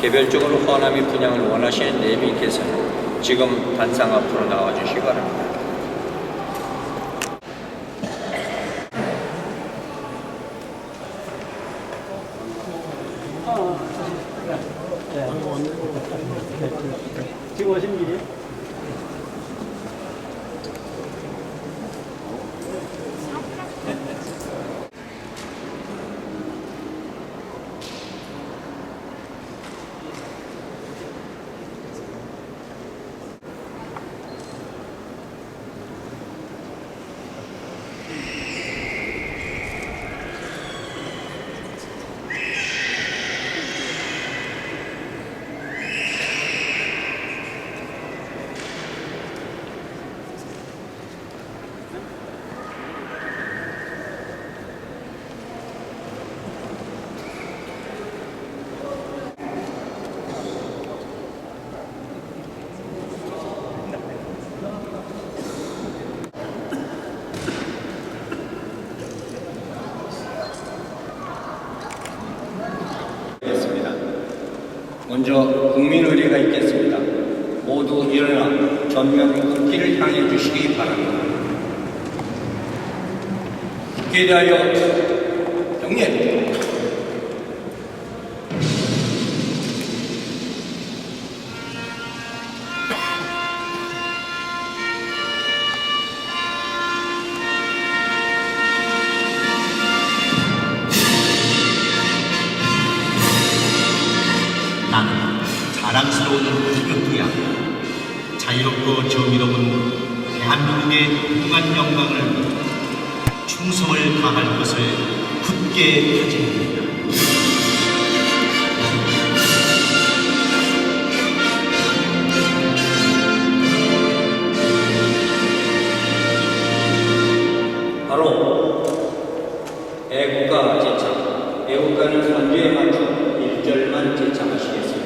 개별적으로 허남이 분양을 원하시는 내빈께서는 지금 단상 앞으로 나와주시기 바랍니다. 지금 오신 길이요? 먼저 국민의례가 있겠습니다. 모두 일어나 전면 국기를 향해 주시기 바랍니다. 국기에 대하여 경례. 나는 자랑스러운 태극기야. 자유롭고 정의로운 대한민국의 무한 영광을 위해 충성을 다할 것을 굳게 다짐합니다. 바로 애국가 제창, 애국가는 선두에 맞춰 1절만 제창하시겠습니다.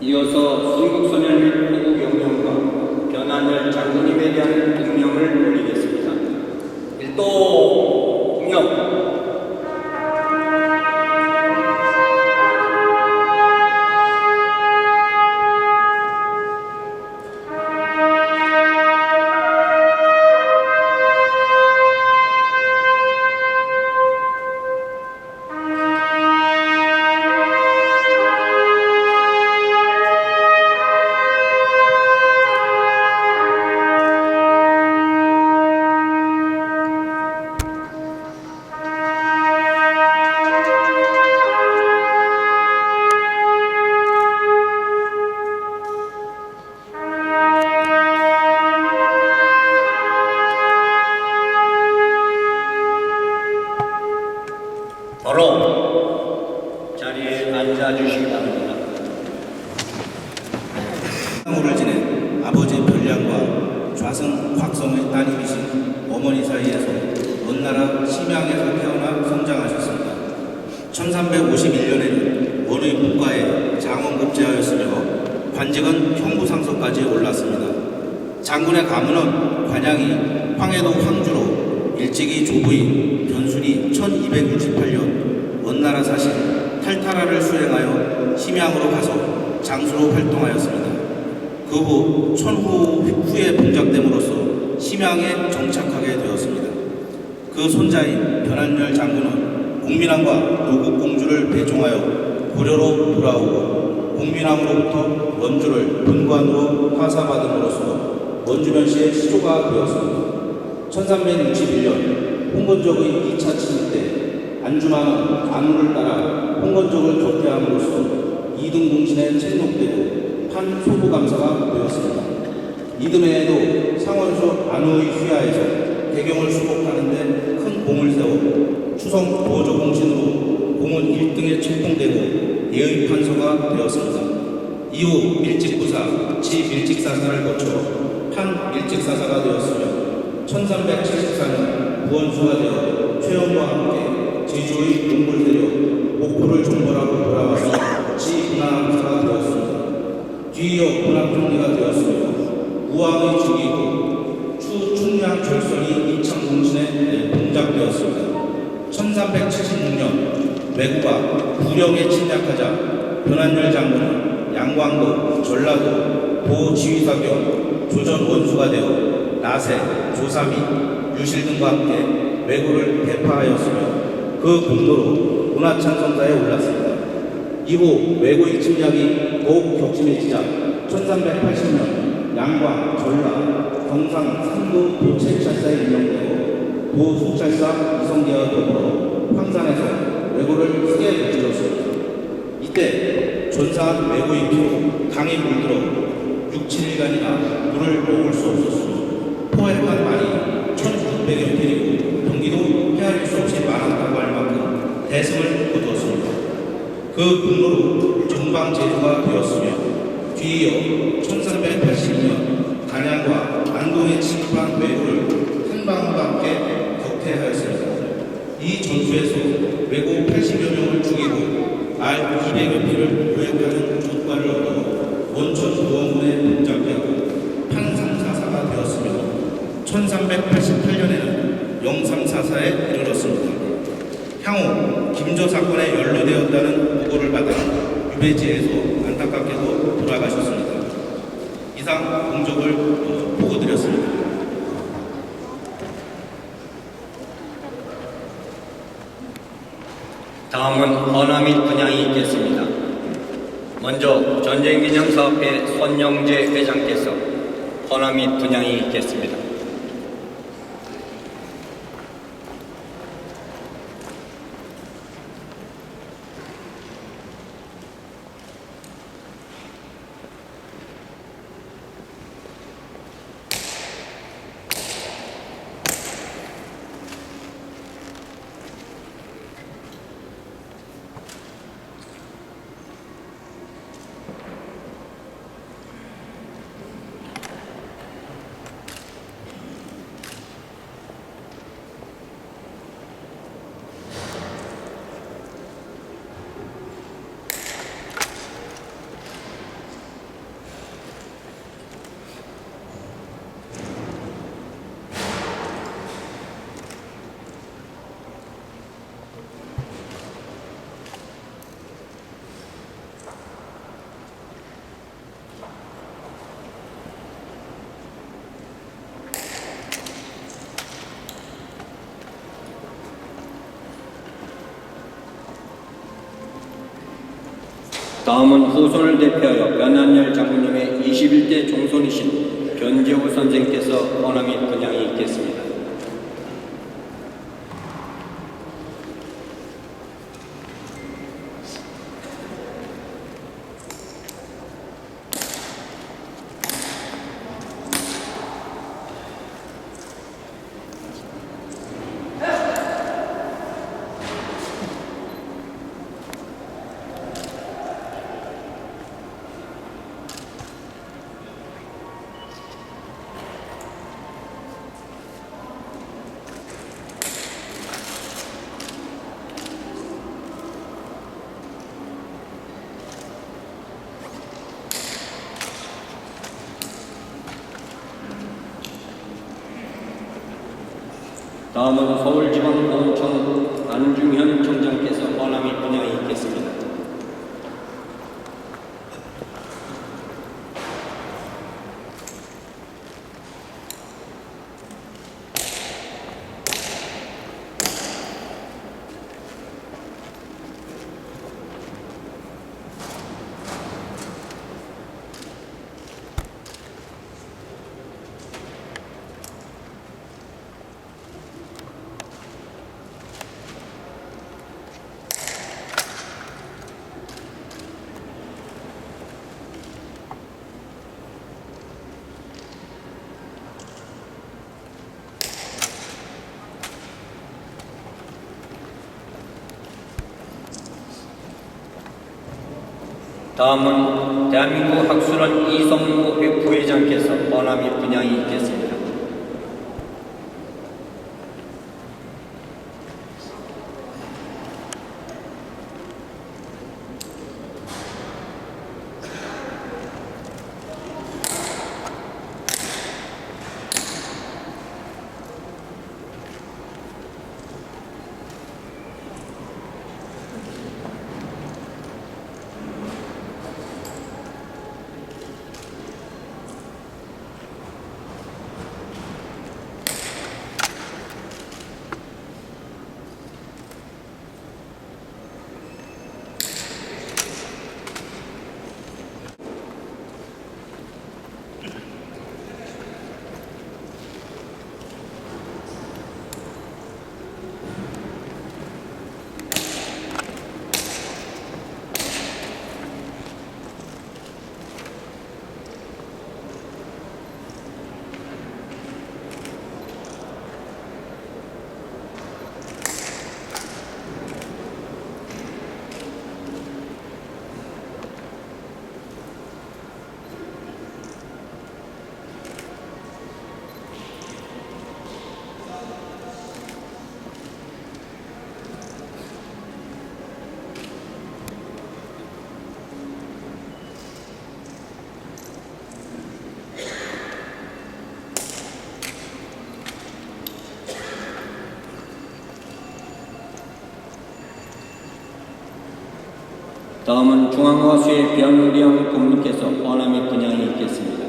이어서 순국소년 및 호국영령과 변한열 장군님에 대한 공명을 올리겠습니다. 일도 공명. 바로 자리에 앉아주시기 바랍니다. 상호를 지낸 아버지 별량과 좌승 곽성의 따님이신 어머니 사이에서 먼나라 심양에서 태어나 성장하셨습니다. 1351년에는 원의 국가에 장원급제하였으며 관직은 형부상서까지 올랐습니다. 장군의 가문은 관양이 황해도 황주로 일찍이 조부인 변순이 1268년 먼나라 사신 탈타라를 수행하여 심양으로 가서 장수로 활동하였습니다. 그 후 천호 후에 봉작됨으로써 심양에 정착하게 되었습니다. 그 손자인 변한열 장군은 공민왕과 노국공주를 배종하여 고려로 돌아오고 공민왕으로부터 원주를 본관으로 하사받음으로써 원주변시의 시조가 되었습니다. 1361년 홍건적의 2차 침입 때 안주만은 안우를 따라 홍건적을 적대함으로써 이등공신에 책록되고 판소부감사가 되었습니다. 이듬해에도 상원수 안우의 휘하에서 대경을 수복하는데 큰 공을 세워 추성 보조공신으로 공은 1등에 책봉되고 예의 판서가 되었습니다. 이후 밀직부사, 지밀직사사를 거쳐 판밀직사사가 되었으며 1374년 부원수가 되어 최영과 함께 제주의 용불 세력 목포를 정벌하고 돌아와서 지분함사가 되었습니다. 뒤이어 분함총리가 되었으며 우왕의 주기고 추충량 절선이 이창공신에 동작되었습니다. 1376년 왜구가 구령에 침략하자 변한열 장군은 양광도, 전라도, 도지휘사경, 조전 원수가 되어 나세, 조삼이, 유실 등과 함께 왜구를 대파하였으며 그 공로로 문화찬성사에 올랐습니다. 이후 왜구의 침략이 더욱 격심해지자 1380년 양광, 전라, 경상, 상도 도책찰사에 임명되고 도수찰사 이성계와 더불어 황산에서 왜구를 크게 무찔렀습니다. 이때 전사한 왜구의 피로 강이 물들어 6, 7일간이나 물을 먹을 수 없었으며 포획한 말이 1600여 필이고 경기도 헤아릴 수 없이 많았다고 할 만큼 대승을 거두었습니다. 그 공로로 정방제도가 되었으며 뒤이어 1382년 단양과 안동에 침입한 왜구를 한방과 함께 격퇴하였습니다. 이 전투에서 왜구 80여 명을 죽이고 알 200여 피를 요약하는 조과를 얻어 원천 보원군에 동작되고 판상사사가 되었으며 1388년에는 영삼사사에 이르렀습니다. 향후 김저 사건에 연루되었다는 보고를 받아 유배지에서 안타깝게도 돌아가셨습니다. 이상 공적을 보고드렸습니다. 다음은 헌화 및 분양이 있겠습니다. 먼저 전쟁기념사업회 손영재 회장께서 헌화 및 분양이 있겠습니다. 다음은 후손을 대표하여 변한열 장군님의 21대 종손이신 변재호 선생께서 헌화 및 분양이 있겠습니다. 다음은 서울지방보훈청 안중현 청장께서 헌화 및 분양이 있겠습니다. 다음은 대한민국 학술원 이성무 부회장께서 헌화 및 분양이 있겠습니다. 다음은 중앙화수의 변우량 부문께서 헌화 및 분양이 있겠습니다.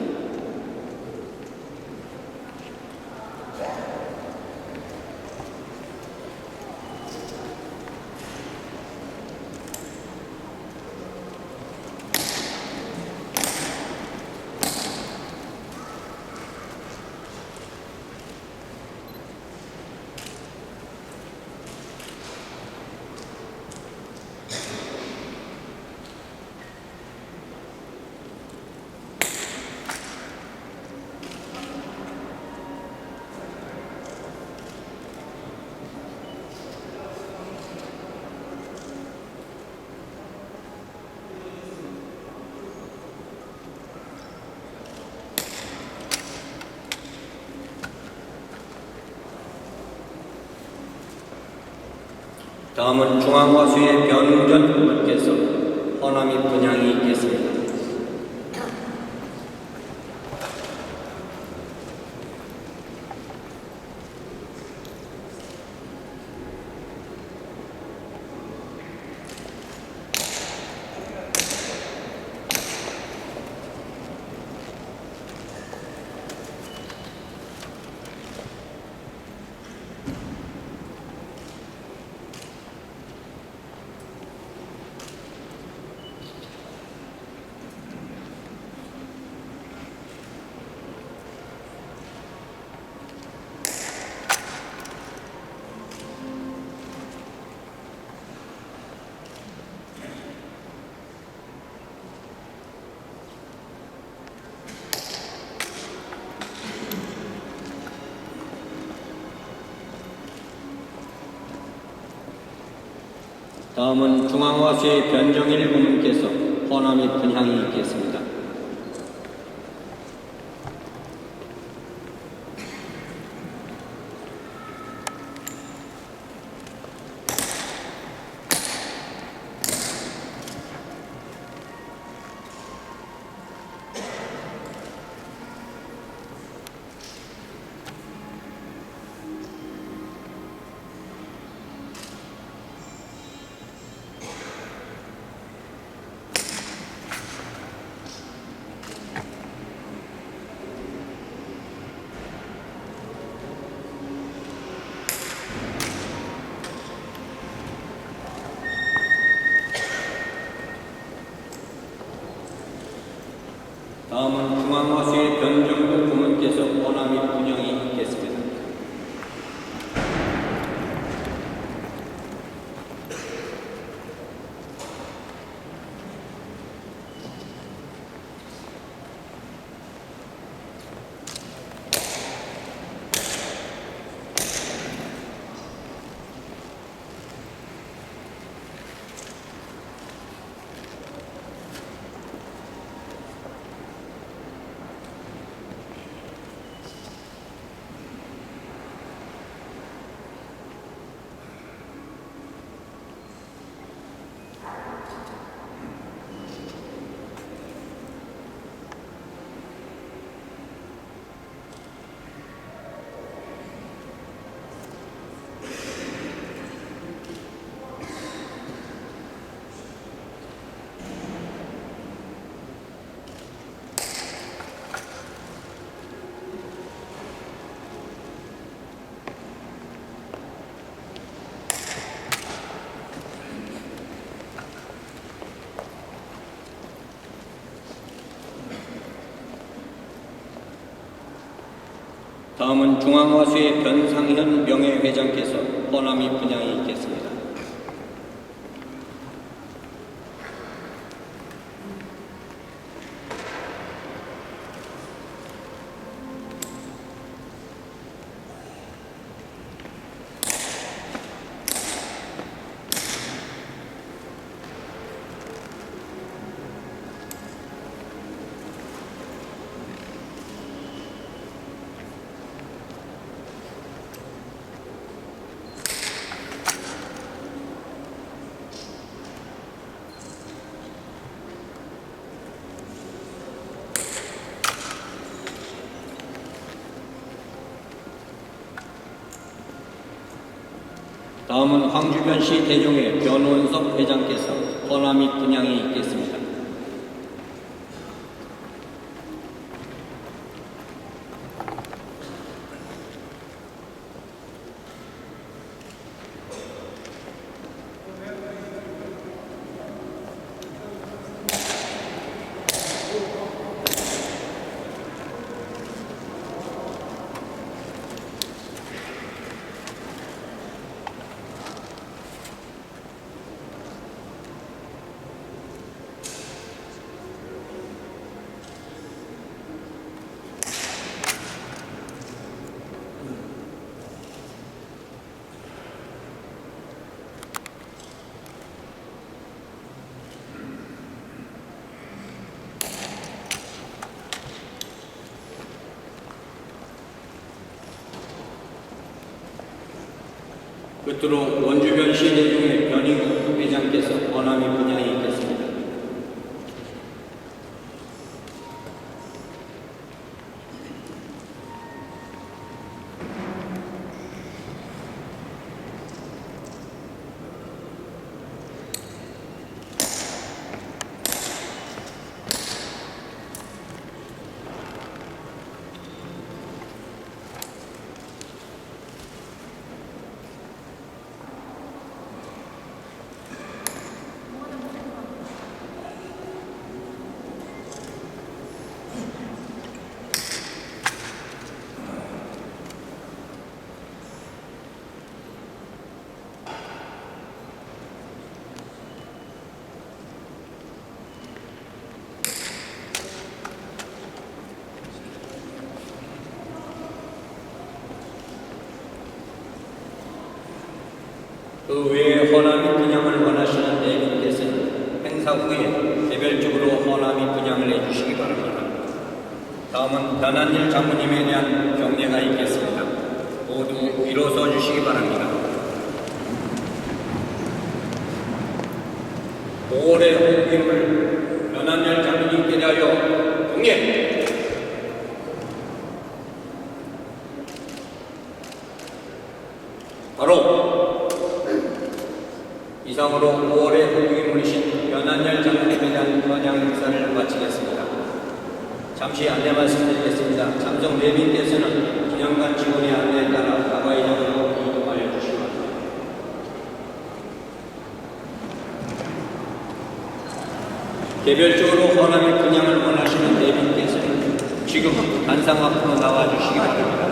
다음은 중앙화수의 변웅전 부문께서 헌화 및 분양이 있겠습니다. 다음은 중앙화수의 변정일 부문께서 헌화 및 분향이 있겠습니다. 다음은 중앙화수의 변정국 부문께서 헌화 및 분양이 있겠습니다. 다음은 중앙화수의 변상현 명예회장께서 허남이 분양이 있겠습니다. 다음은 황주변시 대종회 변원석 회장께서 허남이 분양이 있겠습니다. 끝으로 원주변시 대종회 변희국 회장께서 허남이 분양이 있겠습니다. 그 외에 허남이 분양을 원하시는 대리께서는 행사 후에 개별적으로 허남이 분양을 해주시기 바랍니다. 다음은 변한일 장모님에 대한 경례가 있겠습니다. 모두 일어서 주시기 바랍니다. 5월의 홍김을 변한일 장모님께 대하여 경례! 바로 이상으로 5월에 공동인물이신 변한열 장로님에 대한 헌양 행사를 마치겠습니다. 잠시 안내 말씀드리겠습니다. 참석 내빈께서는 기념관 직원의 안내에 따라 가바이장으로 이동하여 주시기 바랍니다. 개별적으로 헌암의 분양을 원하시는 내빈께서는 지금 단상 앞으로 나와 주시기 바랍니다.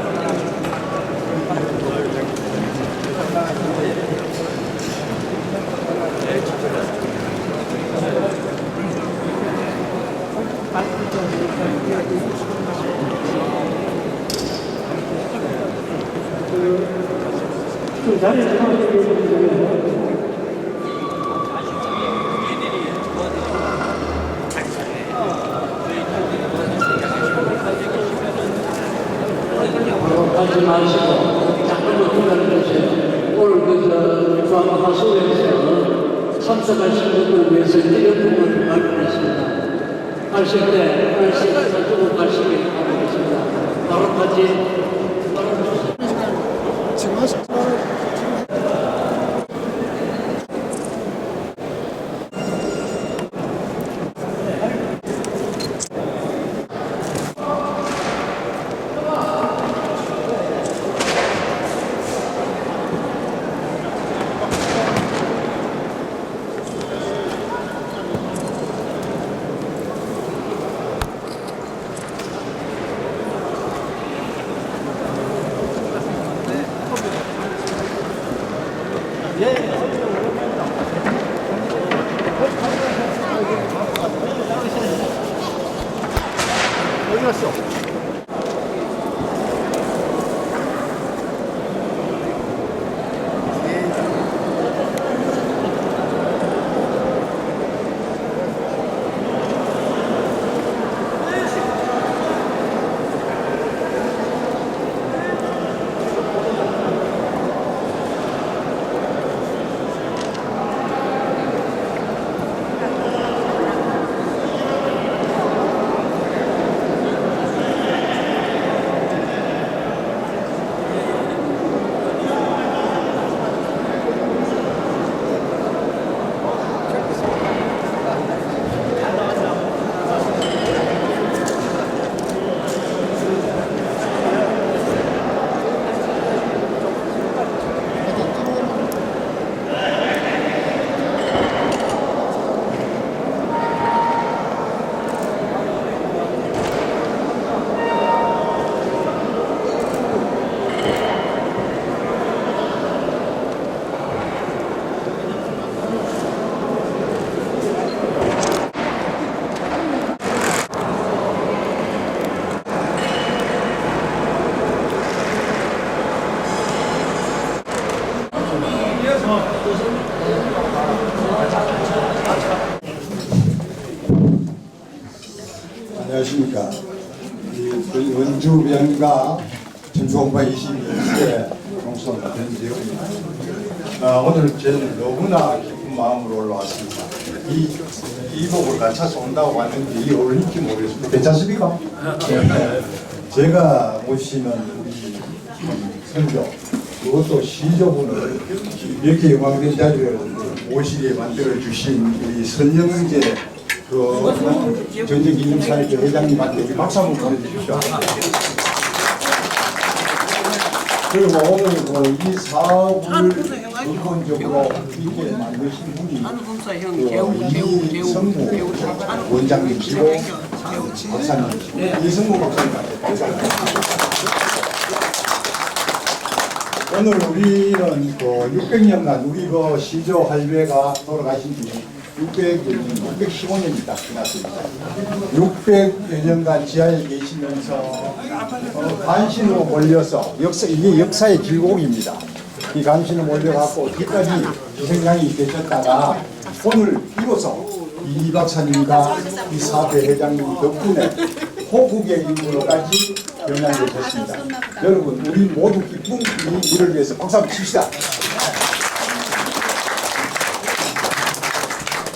하지 마시고 자꾸만 기다려주세요. 오늘 중앙하수에서 참석하신 분들 위해서 이런 부분을 발표했습니다. 가실 때 말씀 가지고 가시길 바라겠습니다. 바로 가지. 지금 하실 어디 갔어? 안녕하십니까. 이 원주병가 전주홍파 21세 총선 변지영입니다. 오늘 저는 너무나 기쁜 마음으로 올라왔습니다. 이 이복을 갖춰서 온다고 왔는데 이게 어울릴지 모르겠습니다. 괜찮습니까? 네. 제가 모시는 우리 선조, 그것도 시조분을 이렇게 영광된 자리를 모시게 만들어 주신 우리 선영재 전쟁기념사회 회장님한테 박수 한번 보내주십시오. 그리고 오늘 이 사업을 근본적으로 이렇게 만드신 분이 이성무 원장님이시고 박사님이시고 이성무 박사님한테 박사님. 오늘 우리는 600년간 우리 시조 할배가 돌아가신 지 615년이 딱 지났습니다. 600여 년간 지하에 계시면서 간신으로 몰려서 이게 역사의 길곡입니다. 이 간신으로 몰려갖고 뒤까지 희생양이 되셨다가 오늘 비로소 이 박사님과 이 사회 회장님 덕분에 호국의 인물로까지 변화되셨습니다. 여러분 우리 모두 기쁜 이 일을 위해서 박수 한번 칩시다.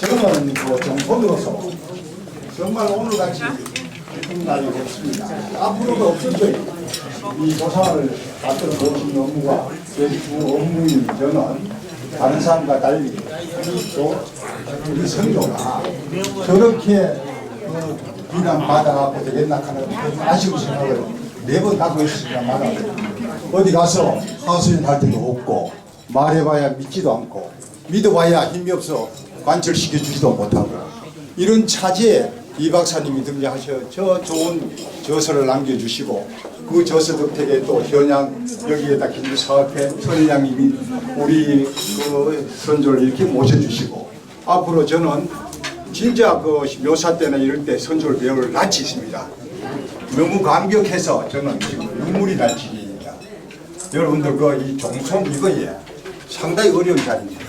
저는 정권으로서 정말 오늘같이 기쁜 날이 없습니다. 앞으로도 없을 이 보상을 받들어 보신 업무가 제 주 업무인 저는 다른 사람과 달리 우리 선조가 저렇게 비난받아갖고 되겠나 하는 아쉬운 생각을 매번 하고 있습니다만 어디 가서 하소연할 때도 없고 말해봐야 믿지도 않고 믿어봐야 힘이 없어 관철시켜 주지도 못하고 이런 차지에 이 박사님이 등장하셔 저 좋은 저서를 남겨주시고 그 저서 덕택에 또 현양 여기에다 김주사업회 선장님이 우리 선조를 이렇게 모셔주시고 앞으로 저는 진짜 묘사 때나 이럴 때 선조를 배울 낯이 있습니다. 너무 감격해서 저는 지금 눈물이 날 지경입니다. 여러분들 이 종손 이거에 상당히 어려운 자리입니다.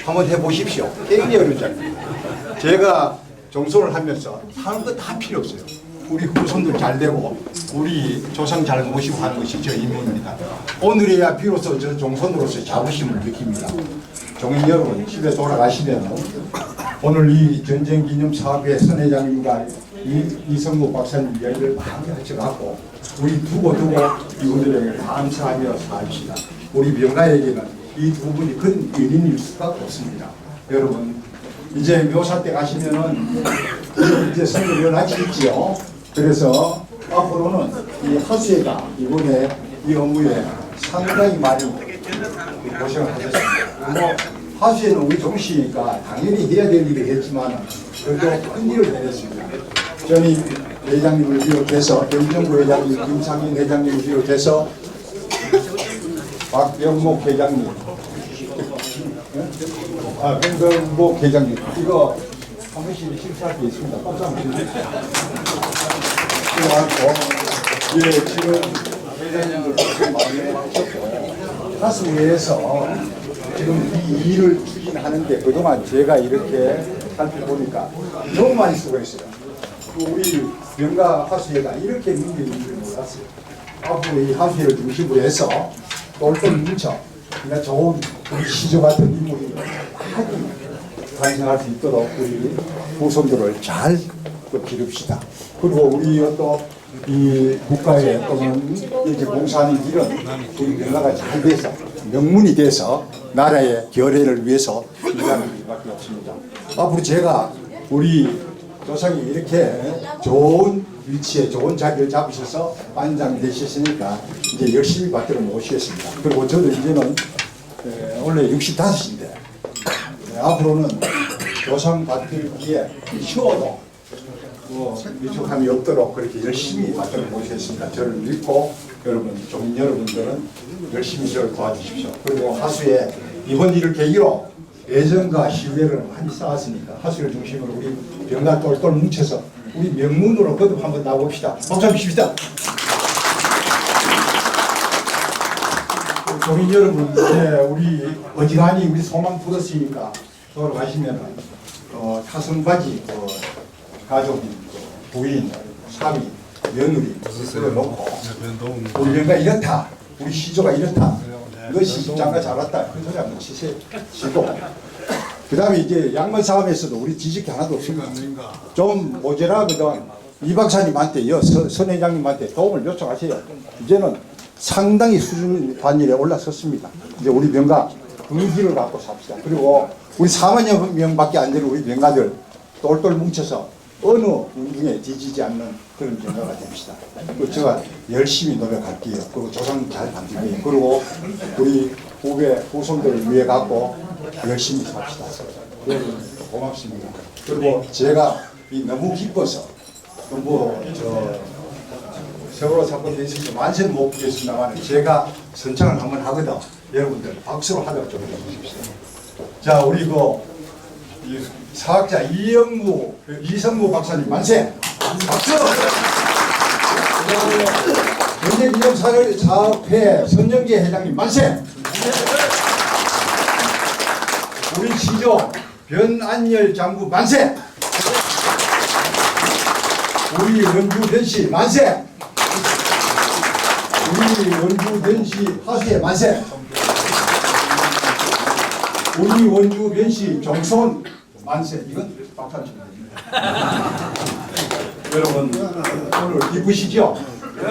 한번 해보십시오. 굉장히 어려운 자리입니다. 제가 종손을 하면서 하는 거 다 필요 없어요. 우리 후손들 잘 되고 우리 조상 잘 모시고 하는 것이 저 임무입니다. 오늘에야 비로소 저 종손으로서 자부심을 느낍니다. 종인 여러분 집에 돌아가시면 오늘 이 전쟁기념사업회 선회장님과 이성무 박사님 이야기를 많이 하셔갖고 우리 두고 이분들에게 감사하며 삽시다. 우리 병가에게는 이 두 분이 큰 연인일 수밖에 없습니다. 여러분 이제 묘사 때 가시면은 이제 선물 연락이 있지요. 그래서 앞으로는 이 하수회가 이번에 이 업무에 상당히 많이 고생을 하셨습니다. 하수회는 우리 종시니까 당연히 해야 될 일을 했지만 그래도 큰 일을 해냈습니다. 전임 회장님을 비롯해서 영정부 회장님, 김상인 회장님을 비롯해서 박병목 회장님, 박병목 회장님 이거 한 번씩 심사할 게 있습니다. 박수 한번 주세요. 그래갖고 예 지금 회장님들 고생 많이 하셨고 하수회에서 지금 이 일을 추진하는데 그동안 제가 이렇게 살펴보니까 너무 많이 수고했어요. 우리 명가 하수회가 이렇게 문제 있는 줄 몰랐어요. 앞으로 이 하수회를 중심으로 해서 똘똘 뭉쳐 그러니까 좋은 우리 시조 같은 인물이 탄생할 수 있도록 우리 후손들을 잘 기릅시다. 그리고 우리 또 이 국가에 또는 이렇게 봉사하는 일은 우리 명가가 잘 돼서 명문이 돼서 나라의 결의를 위해서 일하는 일밖에 없습니다. 앞으로 제가 우리 조상이 이렇게 좋은 위치에 좋은 자리를 잡으셔서 반장이 되셨으니까 이제 열심히 받들어 모시겠습니다. 그리고 저도 이제는 원래 65인데 앞으로는 조상 받들기에 쉬어도 미숙함이 없도록 그렇게 열심히 받들어 모시겠습니다. 저를 믿고 여러분, 좀 여러분들은 열심히 저를 도와주십시오. 그리고 하수에 이번 일을 계기로 애정과 신뢰를 많이 쌓았으니까 하수를 중심으로 우리 병가 똘똘 뭉쳐서 우리 명문으로 거듭 한번 나봅시다. 박수 한번 칩시다. 교민 여러분, 이제 우리 어지간히 우리 소망 풀었으니까 돌아가시면은 타성바지 가족인 부인, 사위, 며느리 놓고 우리 병가 이렇다, 우리 시조가 이렇다. 너 시집장가 잘 왔다. 그 소리 한번 치시고 그 다음에 이제 양문 사업에서도 우리 지식이 하나도 없습니다. 좀 모자라거든. 이 박사님한테 선 회장님한테 도움을 요청하세요. 이제는 상당히 수준 단위에 올라섰습니다. 이제 우리 명가 의지를 갖고 삽시다. 그리고 우리 4만여 명밖에 안 되는 우리 명가들 똘똘 뭉쳐서 어느 운동에 뒤지지 않는 그런 명가가 됩시다. 그리고 제가 열심히 노력할게요. 그리고 조상 잘 만들게요. 그리고 우리 후손들을 위해 갖고 열심히 삽시다. 여러분 고맙습니다. 그리고 제가 너무 기뻐서 너무 세월호 사건에 있어서 만세는 못 보겠습니다만 제가 선창을 한번 하거든. 여러분들 박수로 하도록 좀 해주십시오. 자, 우리 이 사학자 이성무 박사님 만세! 박수! 현대기념사업회 선영계 회장님 만세! 우리 시조 변안열 장구 만세! 우리 원주 변씨 만세! 우리 원주 변씨 하수회 만세! 우리 원주 변씨 정son 만세! 이건 박수 칩니다. 여러분 오늘 기쁘시죠?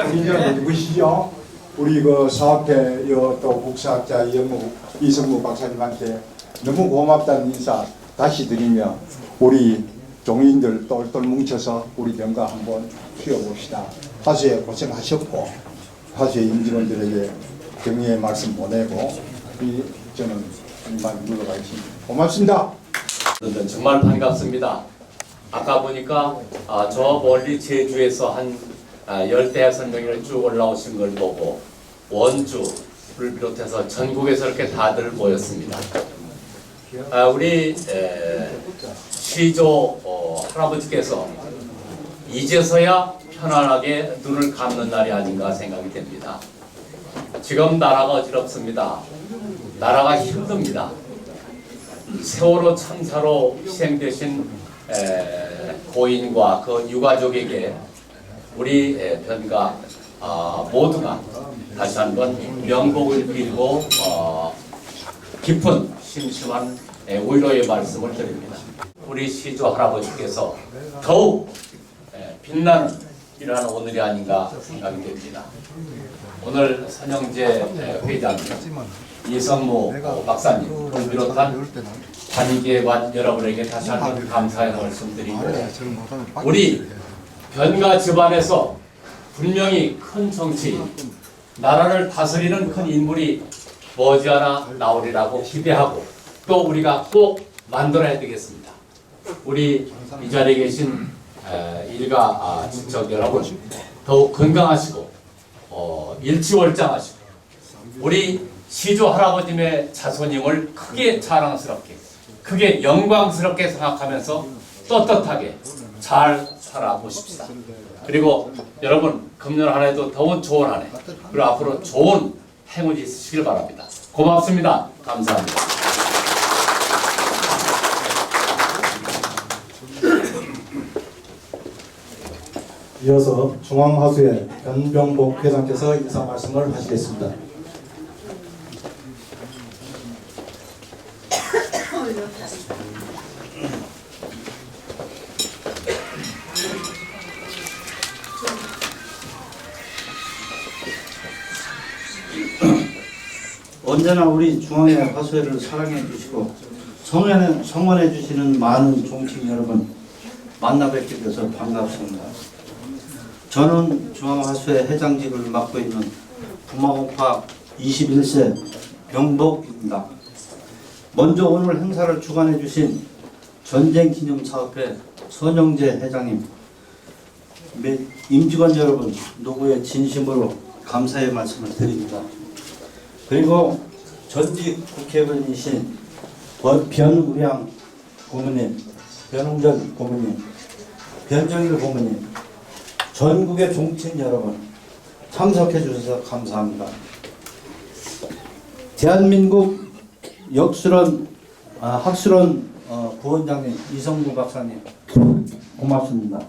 우리 여러분 기쁘시죠? 우리 사업회 또 국사학자 이성무 박사님한테 너무 고맙다는 인사 다시 드리며 우리 종인들 똘똘 뭉쳐서 우리 병가 한번 쉬어봅시다. 하수에 고생하셨고 하수의 임직원들에게 격려의 말씀 보내고 저는 이만 물러가겠습니다. 고맙습니다. 정말 반갑습니다. 아까 보니까 저 멀리 제주에서 한 10대여섯 명이 쭉 올라오신 걸 보고 원주를 비롯해서 전국에서 이렇게 다들 모였습니다. 우리 시조 할아버지께서 이제서야 편안하게 눈을 감는 날이 아닌가 생각이 됩니다. 지금 나라가 어지럽습니다. 나라가 힘듭니다. 세월호 참사로 희생되신 고인과 그 유가족에게 우리 병가 모두가 다시 한번 명복을 빌고 깊은 심심한 위로의 말씀을 드립니다. 우리 시조 할아버지께서 더욱 빛나는 이러한 오늘이 아닌가 생각이 됩니다. 오늘 선영제 회장님, 이성무 박사님을 비롯한 관계관 여러분에게 다시 한번 감사의 말씀드리고 우리 변가 집안에서 분명히 큰 정치인, 나라를 다스리는 큰 인물이 머지않아 나오리라고 기대하고 또 우리가 꼭 만들어야 되겠습니다. 우리 이 자리에 계신 일가 친척 여러분 더욱 건강하시고 일치월장하시고 우리 시조 할아버님의 자손임을 크게 자랑스럽게 크게 영광스럽게 생각하면서 떳떳하게 잘 살아보십시다. 그리고 여러분 금년 한 해도 더운 좋은 한 해, 그리고 앞으로 좋은 행운이 있으시길 바랍니다. 고맙습니다. 감사합니다. 이어서 중앙하수회 변병복 회장께서 인사 말씀을 하시겠습니다. 언제나 우리 중앙회 화수회를 사랑해 주시고 성원해 주시는 많은 종친 여러분 만나 뵙게 돼서 반갑습니다. 저는 중앙화수회 회장직을 맡고 있는 부마홍파 21세 병복입니다. 먼저 오늘 행사를 주관해 주신 전쟁기념사업회 선영재 회장님, 및 임직원 여러분 노고에 진심으로 감사의 말씀을 드립니다. 그리고 전직 국회의원이신 변우량 고모님, 변웅전 고모님, 변정일 고모님, 전국의 종친 여러분 참석해 주셔서 감사합니다. 대한민국 학술원 부원장님 이성구 박사님 고맙습니다.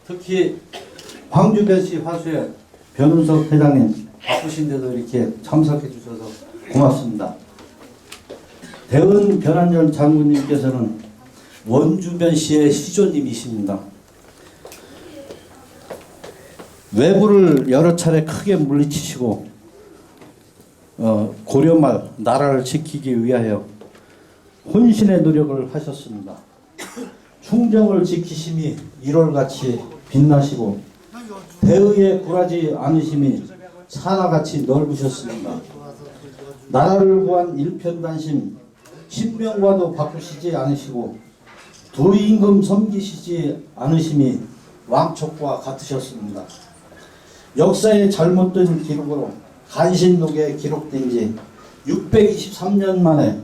특히 광주변시 화수회 변은석 회장님 바쁘신데도 이렇게 참석해 주셔서 고맙습니다. 대은 변한열 장군님께서는 원주변시의 시조님이십니다. 외부를 여러 차례 크게 물리치시고 고려말 나라를 지키기 위하여 혼신의 노력을 하셨습니다. 충정을 지키심이 일월같이 빛나시고 대의에 굴하지 않으심이 산하같이 넓으셨습니다. 나라를 구한 일편단심 신명과도 바꾸시지 않으시고 두 임금 섬기시지 않으심이 왕촉과 같으셨습니다. 역사의 잘못된 기록으로 간신록에 기록된 지 623년 만에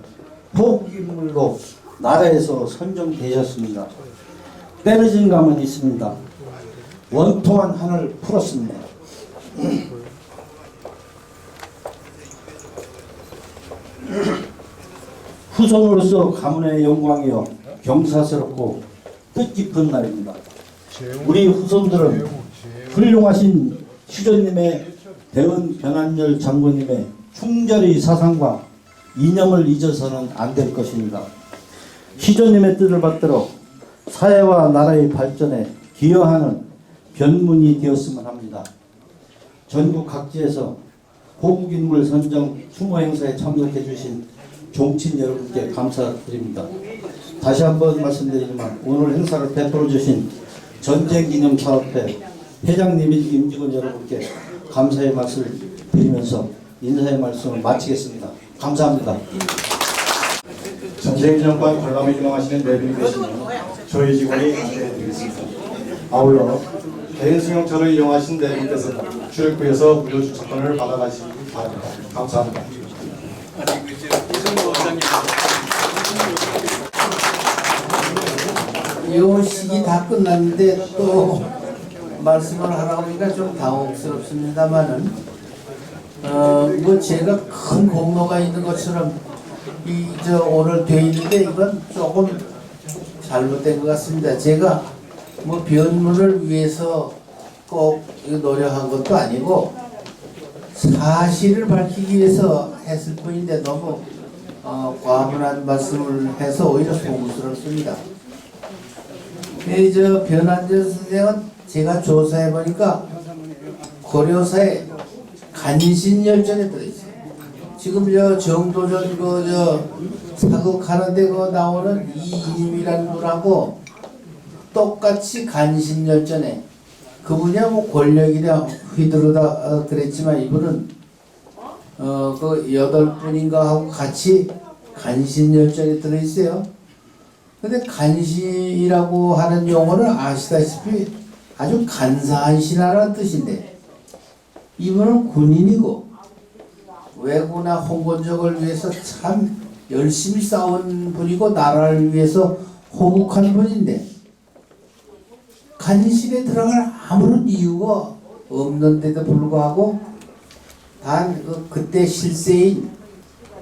포기물로 나라에서 선정되셨습니다. 때려진 감은 있습니다. 원통한 한을 풀었습니다. 후손으로서 가문의 영광이요 경사스럽고 뜻깊은 날입니다. 우리 후손들은 훌륭하신 시조님의 대은 변한열 장군님의 충절의 사상과 이념을 잊어서는 안 될 것입니다. 시조님의 뜻을 받들어 사회와 나라의 발전에 기여하는 변문이 되었으면 합니다. 전국 각지에서 호국인물 선정 추모 행사에 참석해 주신 종친 여러분께 감사드립니다. 다시 한번 말씀드리지만 오늘 행사를 베풀어 주신 전쟁기념사업회 회장님 및 임직원 여러분께 감사의 말씀을 드리면서 인사의 말씀을 마치겠습니다. 감사합니다. 전쟁기념관 관람을 이용하시는 내분이 계시면 저희 직원이 안내해드리겠습니다. 아울러 개인 승용차를 이용하신 내분께서는 출입구에서 무료 주차권을 받아가시기 바랍니다. 감사합니다. 이 시기 다 끝났는데 또 말씀을 하라고 하니까 좀 당혹스럽습니다만은 뭐 제가 큰 공로가 있는 것처럼 오늘 돼 있는데 이건 조금 잘못된 것 같습니다. 제가 뭐 변문을 위해서 꼭 노력한 것도 아니고 사실을 밝히기 위해서 했을 뿐인데 너무 과분한 말씀을 해서 오히려 속물스럽습니다. 변한열 선생은 제가 조사해 보니까 고려사에 간신열전에 들어있어요. 지금 정도전 사극하는데 나오는 이인임이라는 분하고 똑같이 간신열전에 그분이 뭐 권력이냐 휘두르다 그랬지만 이분은 그 8분인가 하고 같이 간신열전에 들어있어요. 근데 간신이라고 하는 용어는 아시다시피 아주 간사한 신하라는 뜻인데 이분은 군인이고 왜구나 홍건적을 위해서 참 열심히 싸운 분이고 나라를 위해서 호국한 분인데 간신에 들어갈 아무런 이유가 없는데도 불구하고 단 그때 실세인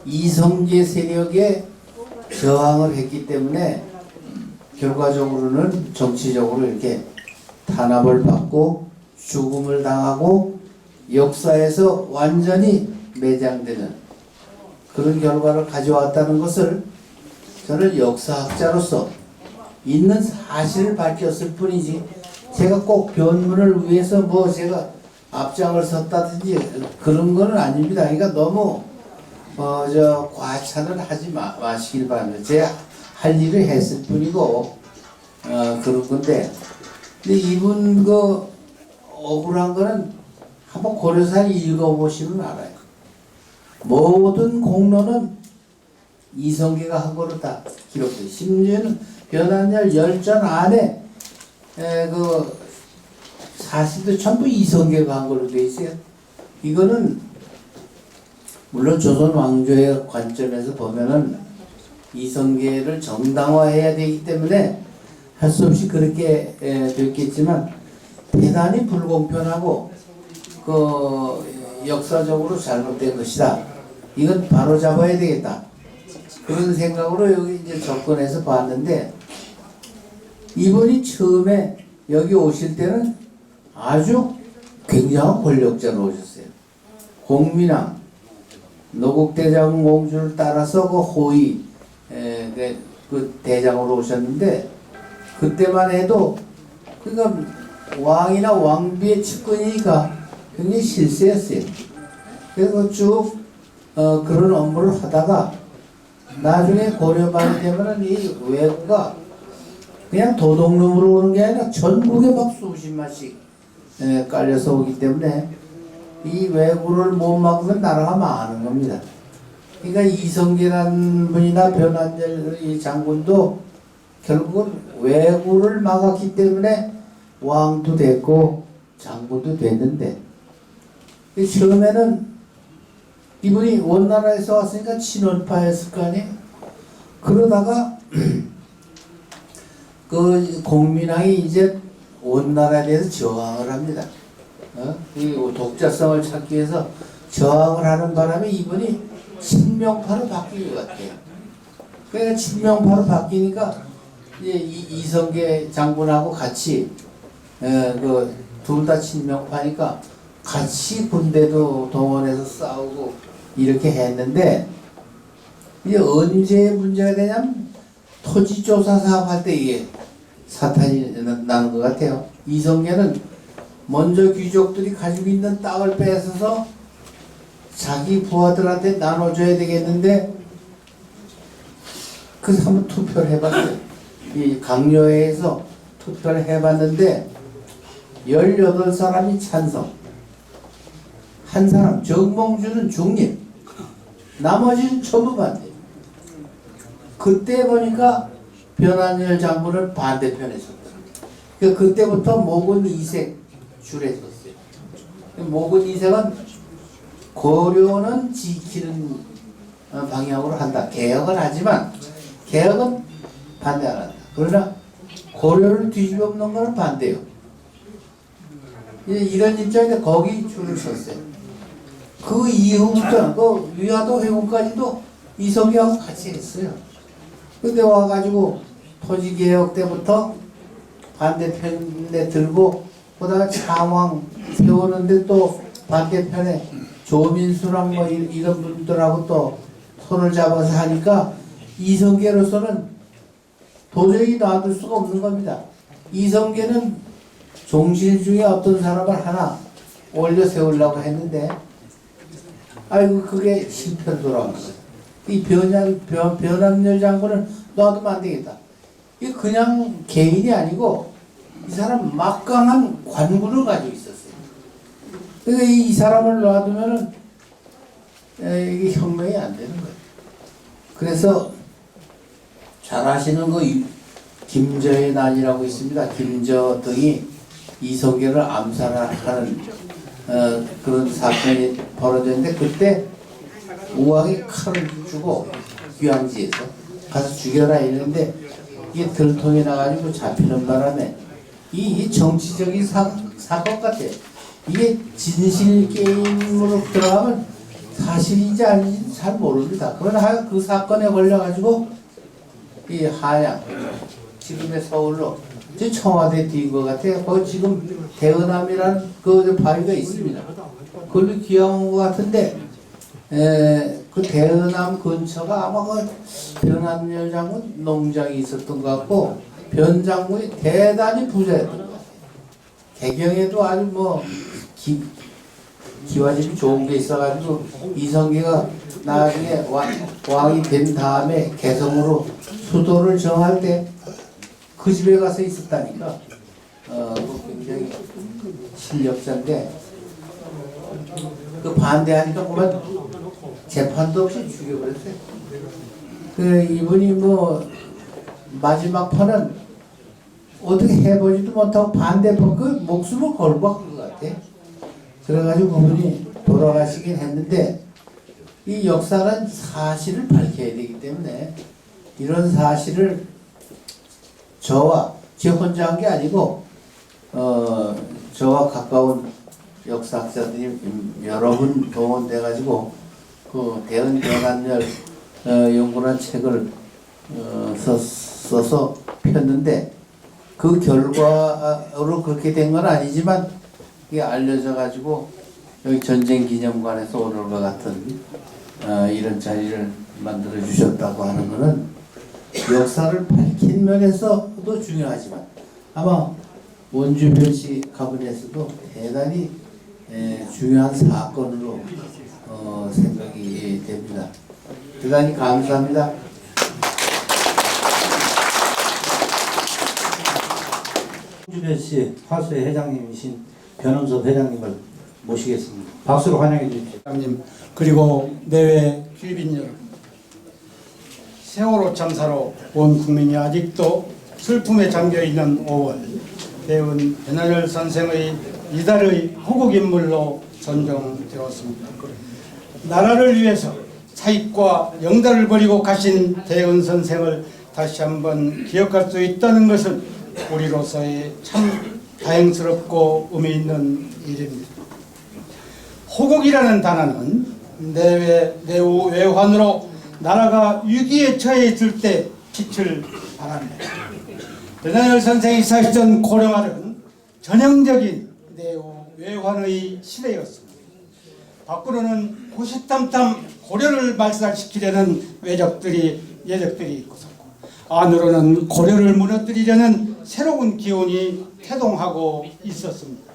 이성계 세력에 저항을 했기 때문에 결과적으로는 정치적으로 이렇게 탄압을 받고 죽음을 당하고 역사에서 완전히 매장되는 그런 결과를 가져왔다는 것을 저는 역사학자로서 있는 사실을 밝혔을 뿐이지 제가 꼭 변문을 위해서 뭐 제가 앞장을 섰다든지 그런 거는 아닙니다. 그러니까 너무 과찬을 하지 마시길 바랍니다. 제가 할 일을 했을 뿐이고 그런 건데 근데 이분 그 억울한 거는 한번 고려사를 읽어보시면 알아요. 모든 공로는 이성계가 한 거로 다 기록돼요. 심지어는 변한열 열전 안에 그 사실도 전부 이성계가 한 걸로 돼 있어요. 이거는 물론 조선 왕조의 관점에서 보면은 이성계를 정당화해야 되기 때문에 할 수 없이 그렇게 됐겠지만 대단히 불공평하고 그 역사적으로 잘못된 것이다. 이건 바로 잡아야 되겠다. 그런 생각으로 여기 이제 접근해서 봤는데 이분이 처음에 여기 오실 때는 아주 굉장한 권력자로 오셨어요. 공민왕 노국대장 공주를 따라서 그 호위 그 대장으로 오셨는데 그때만 해도 그러니까 왕이나 왕비의 측근이니까 굉장히 실세였어요. 그래서 쭉 그런 업무를 하다가 나중에 고려말이 되면은 이 외구가 그냥 도둑놈으로 오는 게 아니라 전국에 막 수십만씩 깔려서 오기 때문에 이 외구를 못 막으면 나라가 망하는 겁니다. 그러니까 이성계라는 분이나 변한열 이 장군도 결국은 외구를 막았기 때문에 왕도 됐고 장군도 됐는데 처음에는 이분이 원나라에서 왔으니까 친원파였을 거 아니에요. 그러다가 그 공민왕이 이제 원나라에 대해서 저항을 합니다. 이 독자성을 찾기 위해서 저항을 하는 바람에 이분이 친명파로 바뀐 것 같아요. 그러니까 친명파로 바뀌니까 이제 이성계 장군하고 같이 그 둘 다 친명파니까 같이 군대도 동원해서 싸우고 이렇게 했는데 이제 언제 문제가 되냐면 토지조사 사업할 때 이게 사탄이 나는 것 같아요. 이성계는 먼저 귀족들이 가지고 있는 땅을 뺏어서 자기 부하들한테 나눠줘야 되겠는데 그래서 한번 투표를 해봤어요. 이 강요회에서 투표를 해봤는데 18사람이 찬성, 한 사람 정몽주는 중립, 나머지는 전부 반대. 그때 보니까 변한열 장군은 반대편에 섰더라고요. 그때부터 목은 이색 줄에 섰어요. 목은 이색은 고려는 지키는 방향으로 한다. 개혁은 하지만 개혁은 반대 안 한다. 그러나 고려를 뒤집어 엎는 것은 반대요. 이런 입장인데 거기 줄을 섰어요. 그 이후부터 그 위화도 회군까지도 이성계하고 같이 했어요. 근데 와가지고 토지개혁 때부터 반대편에 들고 그다음에 창왕 세우는데 또 반대편에 조민수랑 뭐 이런 분들하고 또 손을 잡아서 하니까 이성계로서는 도저히 놔둘 수가 없는 겁니다. 이성계는 종실 중에 어떤 사람을 하나 올려 세우려고 했는데 아이고 그게 실패로 돌아온 거예요. 이 변한열 장군은 놔두면 안 되겠다. 이 그냥 개인이 아니고 이 사람 막강한 관군을 가지고 있었어요. 그러니까 이 사람을 놔두면은 이게 혁명이 안 되는 거예요. 그래서 잘 아시는 거 김저의 난이라고 있습니다. 김저 등이 이성계를 암살하는 그런 사건이 벌어졌는데 그때 우왕이 칼을 주고 귀양지에서 가서 죽여라 이랬는데 이게 들통이 나가지고 잡히는 바람에 이 정치적인 사건 같아. 이게 진실 게임으로 들어가면 사실인지 아닌지 잘 모릅니다. 그러나 그 사건에 걸려가지고 이 하양, 지금의 서울로 청와대 뒤인 것 같아요. 거기 지금 대은암이라는 그 바위가 있습니다. 그걸로 기억한 것 같은데, 그 대은암 근처가 아마 그 변한열 장군 농장이 있었던 것 같고, 변 장군이 대단히 부자였던 것 같아요. 개경에도 아주 뭐 기와집이 좋은 게 있어가지고 이성계가 나중에 왕이 된 다음에 개성으로 수도를 정할 때 그 집에 가서 있었다니까. 굉장히 실력자인데 그 반대하니까 보면 재판도 없이 죽여버렸어요. 그 이분이 뭐 마지막 판은 어떻게 해보지도 못하고 반대편 그 목숨을 걸고 한 것 같아. 그래가지고 그분이 돌아가시긴 했는데 이 역사는 사실을 밝혀야 되기 때문에 이런 사실을 저와 제 혼자 한 게 아니고 저와 가까운 역사학자들이 여러 분 동원돼가지고 그 대은 변한열 연구란 책을 써서 폈는데 그 결과로 그렇게 된 건 아니지만 이게 알려져 가지고 여기 전쟁기념관에서 오늘과 같은 이런 자리를 만들어 주셨다고 하는 것은 역사를 밝힌 면에서도 중요하지만 아마 원주변씨 가문에서도 대단히 중요한 사건으로 생각이 됩니다. 대단히 감사합니다. 원주변씨 화수의 회장님이신 변원섭 회장님을 모시겠습니다. 박수로 환영해 주십시오. 회장님, 그리고 내외 귀빈 여러분, 세월호 참사로 온 국민이 아직도 슬픔에 잠겨있는 5월, 대은 변한열 선생의 이달의 호국인물로 선정되었습니다. 나라를 위해서 사익과 영달을 버리고 가신 대은 선생을 다시 한번 기억할 수 있다는 것은 우리로서의 참 다행스럽고 의미 있는 일입니다. 호국이라는 단어는 내후 외환으로 나라가 위기에 처해 있을 때 빛을 발합니다. 변한열 선생이 사시던 고려말은 전형적인 내후 외환의 시대였습니다. 밖으로는 호시탐탐 고려를 말살시키려는 예적들이 있었고, 안으로는 고려를 무너뜨리려는 새로운 기운이 태동하고 있었습니다.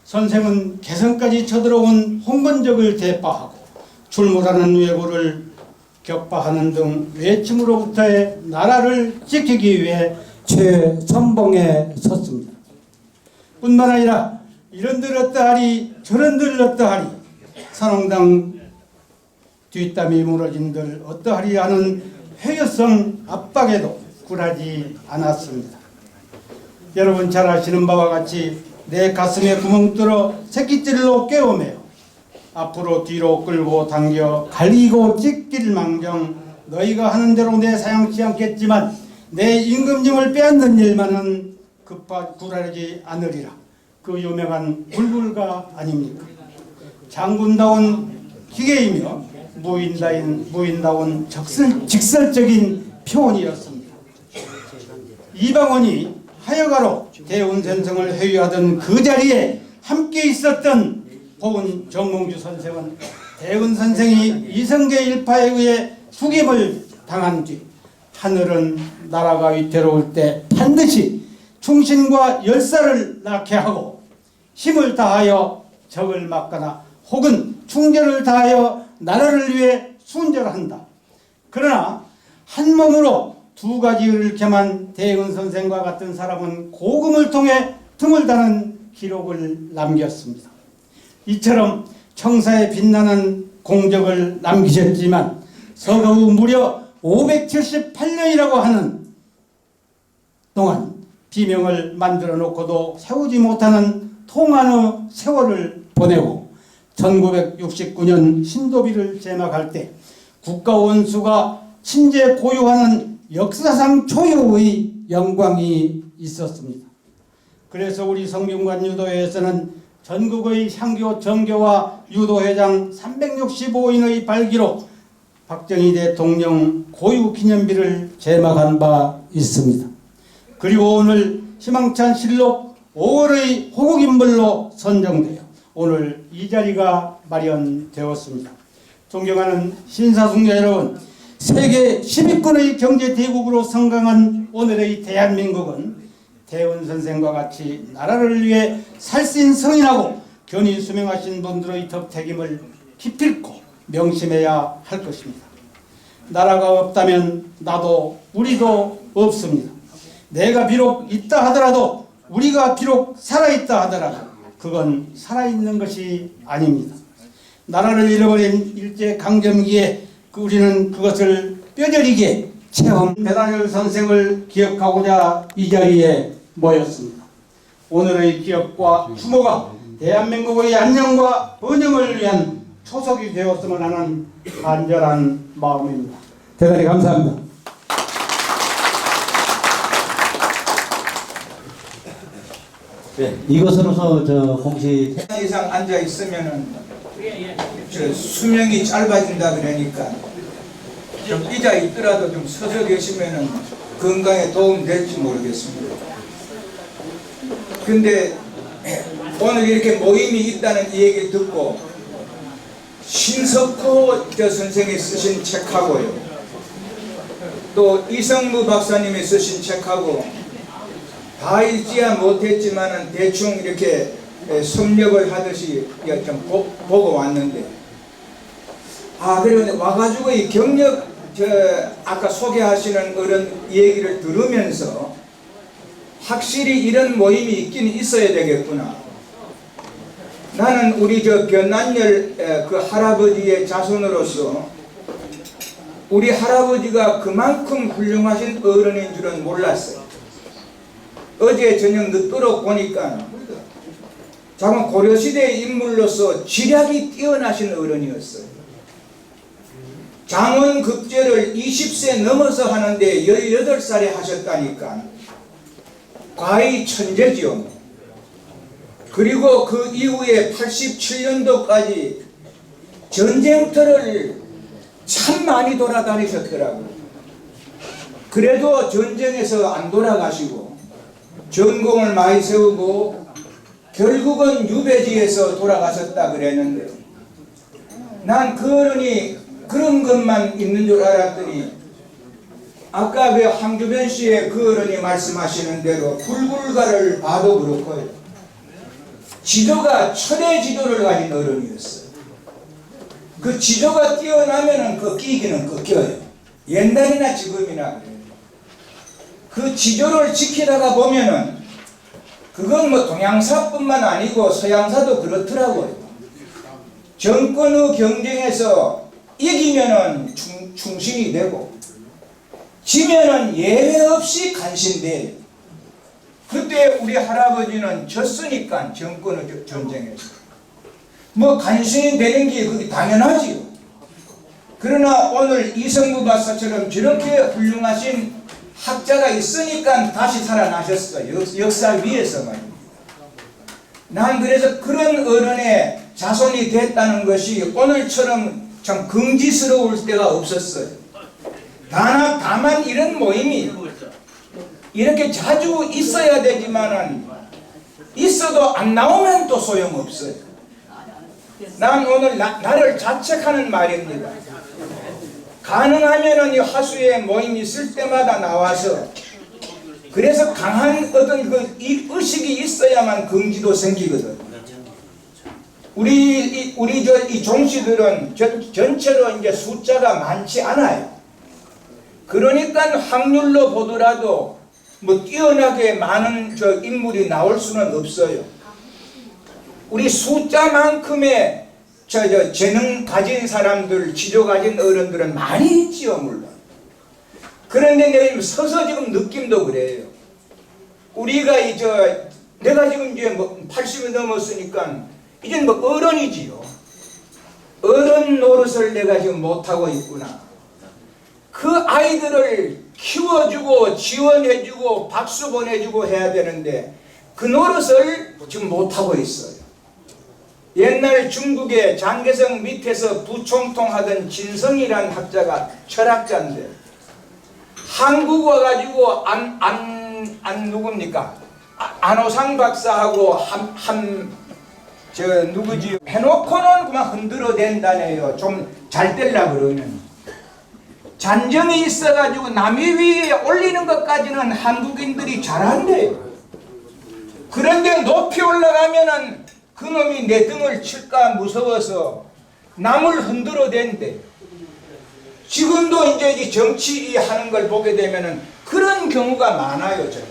선생은 개성까지 쳐들어온 홍건적을 대파하고 출몰하는 왜구를 격파하는 등 외침으로부터의 나라를 지키기 위해 최선봉에 섰습니다. 뿐만 아니라 이런들 어떠하리 저런들 어떠하리 산홍당 뒷담이 무너진들 어떠하리 하는 회유성 압박에도 굴하지 않았습니다. 여러분 잘 아시는 바와 같이 내 가슴에 구멍 뚫어 새끼줄로 깨우며 앞으로 뒤로 끌고 당겨 갈리고 찢길 망정 너희가 하는 대로 내 사양치 않겠지만 내 임금님을 빼앗는 일만은 굴하지 않으리라. 그 유명한 불불가 아닙니까? 장군다운 기계이며 무인다운 직설적인 표현이었습니다. 이방원이 하여가로 대운 선생을 회유하던 그 자리에 함께 있었던 고은 정몽주 선생은 대은 선생이 이성계 일파에 의해 죽임을 당한 뒤 하늘은 나라가 위태로울 때 반드시 충신과 열사를 낳게 하고 힘을 다하여 적을 막거나 혹은 충절을 다하여 나라를 위해 순절한다. 그러나 한 몸으로 두 가지를 겸한 대은 선생과 같은 사람은 고금을 통해 드물다는 기록을 남겼습니다. 이처럼 청사에 빛나는 공적을 남기셨지만 서거후 무려 578년이라고 하는 동안 비명을 만들어 놓고도 세우지 못하는 통한의 세월을 보내고 1969년 신도비를 제막할 때 국가원수가 친제 고유하는 역사상 초유의 영광이 있었습니다. 그래서 우리 성균관 유도회에서는 전국의 향교, 정교와 유도회장 365인의 발기로 박정희 대통령 고유기념비를 제막한 바 있습니다. 그리고 오늘 희망찬 실록 5월의 호국인물로 선정되어 오늘 이 자리가 마련되었습니다. 존경하는 신사숙녀 여러분, 세계 10위권의 경제대국으로 성장한 오늘의 대한민국은 대운 선생과 같이 나라를 위해 살신 성인하고 견인 수명하신 분들의 덕택임을 기필코 명심해야 할 것입니다. 나라가 없다면 나도 우리도 없습니다. 내가 비록 있다 하더라도 우리가 비록 살아있다 하더라도 그건 살아있는 것이 아닙니다. 나라를 잃어버린 일제강점기에 우리는 그것을 뼈저리게 체험. 배단열 선생을 기억하고자 이 자리에 모였습니다. 오늘의 기억과 추모가 대한민국의 안녕과 번영을 위한 초석이 되었으면 하는 간절한 마음입니다. 대단히 감사합니다. 네, 이것으로서 저 공식 이상 앉아 있으면은 저 수명이 짧아진다 그러니까 좀 앉아 있더라도 좀 서서 계시면은 건강에 도움 될지 모르겠습니다. 근데 오늘 이렇게 모임이 있다는 얘기 듣고 신석호 저 선생이 쓰신 책하고요, 또 이성무 박사님이 쓰신 책하고 다 읽지야 못했지만은 대충 이렇게 섭렵을 하듯이 좀 보고 왔는데, 그런데 와가지고 이 경력 아까 소개하시는 그런 얘기를 들으면서 확실히 이런 모임이 있긴 있어야 되겠구나. 나는 우리 저 변난열 그 할아버지의 자손으로서 우리 할아버지가 그만큼 훌륭하신 어른인 줄은 몰랐어요. 어제 저녁 늦도록 보니까 자꾸 고려시대의 인물로서 지략이 뛰어나신 어른이었어요. 장원급제를 20세 넘어서 하는데 18살에 하셨다니까 과히 천재지요. 그리고 그 이후에 87년도까지 전쟁터를 참 많이 돌아다니셨더라고요. 그래도 전쟁에서 안 돌아가시고 전공을 많이 세우고 결국은 유배지에서 돌아가셨다 그랬는데, 난 그 어른이 그런 것만 있는 줄 알았더니 아까 그 황주변 씨의 그 어른이 말씀하시는 대로 불굴가를 봐도 그렇고요, 지도가 철의 지도를 가진 어른이었어요. 그 지도가 뛰어나면은 그 끼기는 꺾여요. 옛날이나 지금이나 그래요. 그 지도를 지키다가 보면은 그건 뭐 동양사뿐만 아니고 서양사도 그렇더라고요. 정권의 경쟁에서 이기면은 충신이 되고 지면은 예외 없이 간신돼요. 그때 우리 할아버지는 졌으니까 정권의 전쟁에서 뭐 간신이 되는 게 그게 당연하지요. 그러나 오늘 이성무 박사처럼 저렇게 훌륭하신 학자가 있으니까 다시 살아나셨어요. 역사 위에서 말입니다. 난 그래서 그런 어른의 자손이 됐다는 것이 오늘처럼 참 긍지스러울 때가 없었어요. 다만 이런 모임이 이렇게 자주 있어야 되지만은 있어도 안 나오면 또 소용없어요. 난 오늘 나를 자책하는 말입니다. 가능하면은 이 화수에 모임 있을 때마다 나와서, 그래서 강한 어떤 이 의식이 있어야만 긍지도 생기거든. 우리 이 종씨들은 전체로 이제 숫자가 많지 않아요. 그러니까 확률로 보더라도 뭐 뛰어나게 많은 저 인물이 나올 수는 없어요. 우리 숫자만큼의 저 재능 가진 사람들, 지조 가진 어른들은 많이 있지요, 물론. 그런데 내가 지금 서서 지금 느낌도 그래요. 우리가 내가 지금 이제 뭐 80이 넘었으니까 이젠 뭐 어른이지요. 어른 노릇을 내가 지금 못하고 있구나. 그 아이들을 키워주고 지원해주고 박수 보내주고 해야 되는데 그 노릇을 지금 못하고 있어요. 옛날 중국의 장개성 밑에서 부총통하던 진성이라는 학자가 철학자인데 한국 와가지고 안 누굽니까? 안호상 박사하고 누구지? 해놓고는 그만 흔들어댄다네요. 좀 잘 될라 그러면. 잔정이 있어가지고 남이 위에 올리는 것까지는 한국인들이 잘한대요. 그런데 높이 올라가면은 그놈이 내 등을 칠까 무서워서 남을 흔들어댄대. 지금도 이제 이 정치 하는 걸 보게 되면은 그런 경우가 많아요, 정말.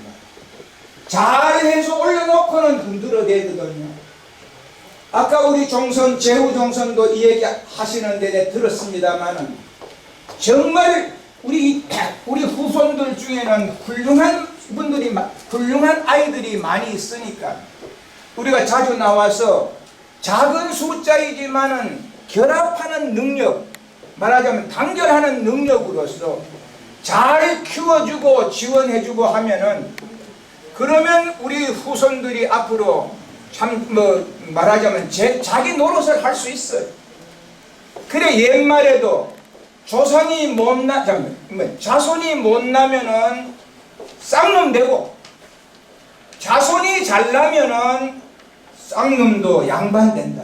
잘해서 올려놓고는 흔들어대거든요. 아까 우리 종선, 제후 종선도 이 얘기 하시는데 내가 들었습니다만은 정말 우리 후손들 중에는 훌륭한 아이들이 많이 있으니까 우리가 자주 나와서 작은 숫자이지만은 결합하는 능력, 말하자면 단결하는 능력으로서 잘 키워주고 지원해주고 하면은 그러면 우리 후손들이 앞으로 참 말하자면 자기 노릇을 할 수 있어요. 그래 옛말에도 자손이 못 나면은 쌍놈 되고 자손이 잘 나면은 쌍놈도 양반된다.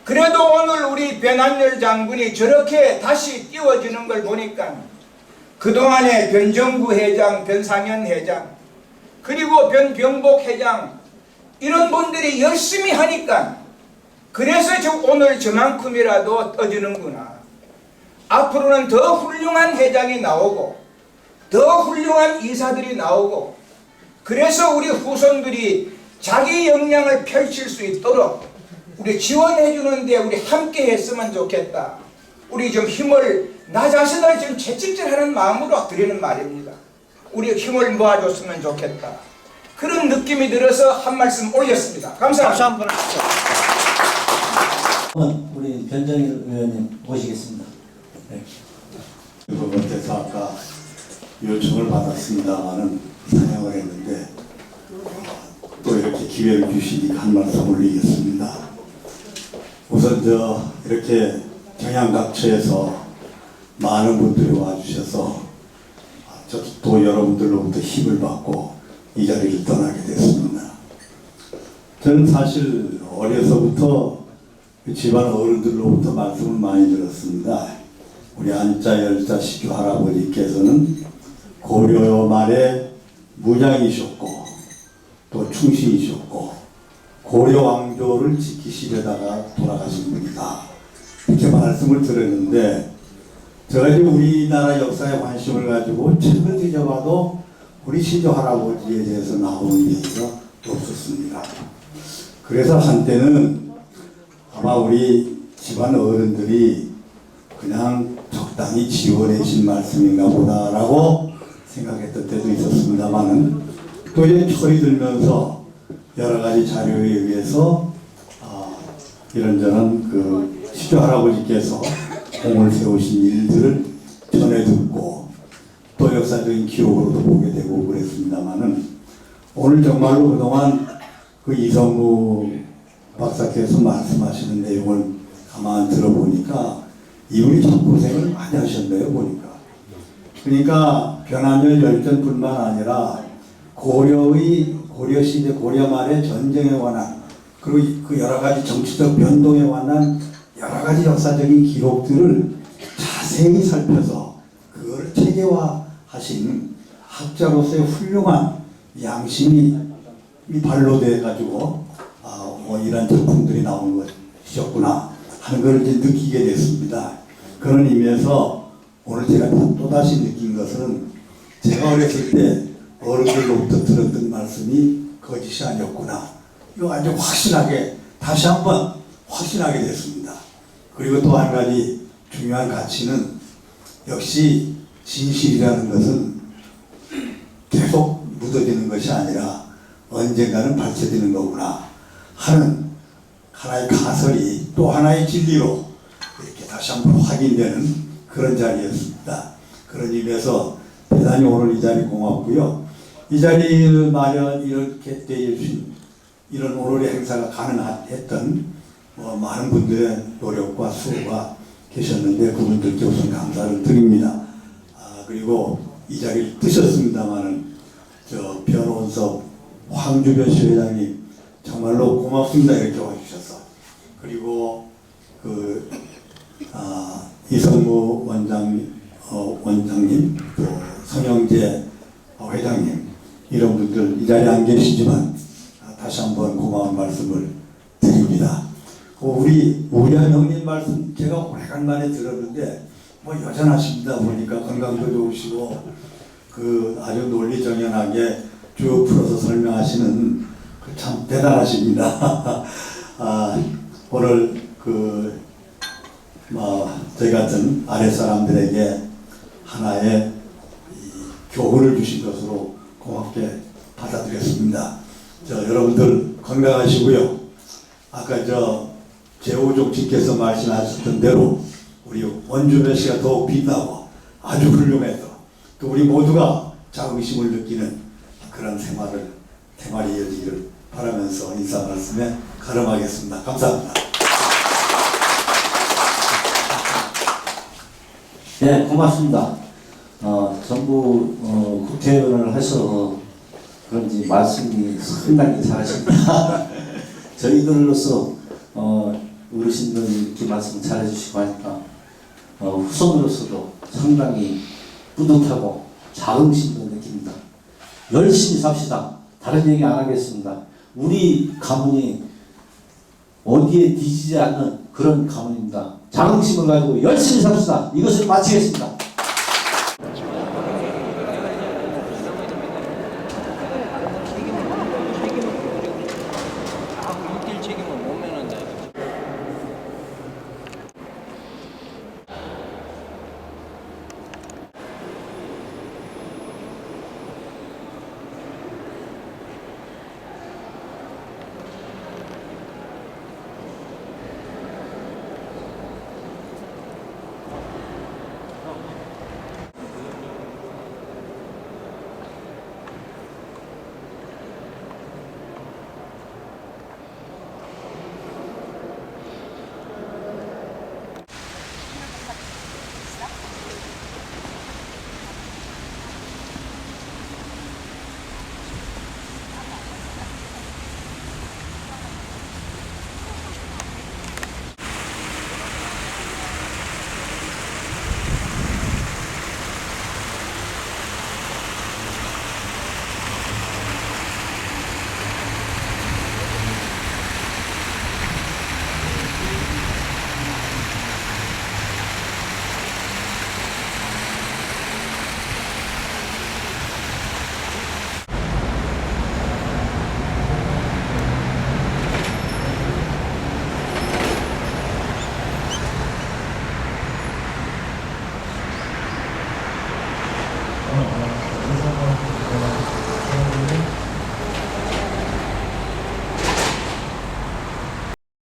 그래도 오늘 우리 변한열 장군이 저렇게 다시 띄워지는 걸 보니까 그동안에 변정구 회장, 변상현 회장, 그리고 변병복 회장 이런 분들이 열심히 하니까 그래서 오늘 저만큼이라도 떠지는구나. 앞으로는 더 훌륭한 회장이 나오고 더 훌륭한 이사들이 나오고 그래서 우리 후손들이 자기 역량을 펼칠 수 있도록 우리 지원해 주는데 우리 함께 했으면 좋겠다. 우리 좀 힘을 나 자신을 좀 채찍질하는 마음으로 드리는 말입니다. 우리 힘을 모아줬으면 좋겠다. 그런 느낌이 들어서 한 말씀 올렸습니다. 감사합니다. 우리 변정일 의원님 모시겠습니다. 네. 여러분께서 아까 요청을 받았습니다마는 사양을 했는데 또 이렇게 기회를 주시니까 한 말씀 올리겠습니다. 우선 이렇게 경양각처에서 많은 분들이 와주셔서 또 여러분들로부터 힘을 받고 이 자리를 떠나게 됐습니다. 저는 사실 어려서부터 집안 어른들로부터 말씀을 많이 들었습니다. 우리 안자 열자 시주 할아버지께서는 고려 말에 무장이셨고 또 충신이셨고 고려 왕조를 지키시려다가 돌아가신 분이다. 이렇게 말씀을 들었는데 제가 이제 우리나라 역사에 관심을 가지고 책을 뒤져봐도 우리 시조 할아버지에 대해서 나오는 얘기가 없었습니다. 그래서 한때는 아마 우리 집안 어른들이 그냥 적당히 지원해 주신 말씀인가 보다라고 생각했던 때도 있었습니다만은 또 이제 철이 들면서 여러 가지 자료에 의해서 이런저런 그 시조 할아버지께서 공을 세우신 일들을 전해 듣고 또 역사적인 기록으로도 보게 되고 그랬습니다만은 오늘 정말로 그동안 그 이성무 박사께서 말씀하시는 내용을 가만 들어보니까 이분이 참 고생을 많이 하셨네요 보니까. 그러니까 변한열 열전뿐만 아니라 고려시대 고려 말의 전쟁에 관한 그리고 그 여러 가지 정치적 변동에 관한 여러 가지 역사적인 기록들을 자세히 살펴서 그걸 체계화하신 학자로서의 훌륭한 양심이 발로돼 가지고 이런 작품들이 나온 것이었구나 하는 걸 이제 느끼게 됐습니다. 그런 의미에서 오늘 제가 또다시 느낀 것은 제가 어렸을 때 어른들로부터 들었던 말씀이 거짓이 아니었구나. 이거 아주 확실하게 다시 한번 확신하게 됐습니다. 그리고 또 한 가지 중요한 가치는 역시 진실이라는 것은 계속 묻어지는 것이 아니라 언젠가는 밝혀지는 거구나 하는 하나의 가설이 또 하나의 진리로 이렇게 다시 한번 확인되는 그런 자리였습니다. 그런 의미에서 대단히 오늘 이 자리 고맙고요. 이 자리를 마련 이렇게 되어주신 이런 오늘의 행사가 가능했던 많은 분들의 노력과 수고가 계셨는데 그분들께 우선 감사를 드립니다. 그리고 이 자리를 뜨셨습니다마는 저 변호원석 황주변 시회장님 정말로 고맙습니다 이렇게 와주셔서 그리고 이성무 원장님 또 성영재 회장님 이런 분들 이 자리에 안 계시지만 다시 한번 고마운 말씀을 드립니다. 우리 우리한 형님 말씀 제가 오래간만에 들었는데 여전하십니다. 보니까 건강도 좋으시고 아주 논리정연하게 쭉 풀어서 설명하시는 참 대단하십니다. 오늘 저희 같은 아랫사람들에게 하나의 교훈을 주신 것으로 고맙게 받아들였습니다. 여러분들 건강하시고요. 아까 제오족님께서 말씀하셨던 대로 우리 원주변 씨가 더욱 빛나고 아주 훌륭해서 또 우리 모두가 자긍심을 느끼는 그런 생활이 이어지기를 바라면서 인사 말씀에 가름하겠습니다. 감사합니다. 네, 고맙습니다. 전부 국회의원을 하셔서 그런지 말씀이 상당히 잘하십니다. 저희들로서 어르신들 이렇게 말씀 잘해주시고 하니까 후손으로서도 상당히 뿌듯하고 자긍심도 느낍니다. 열심히 삽시다. 다른 얘기 안 하겠습니다. 우리 가문이 어디에 뒤지지 않는 그런 가문입니다. 자긍심을 가지고 열심히 삽시다. 이것을 마치겠습니다.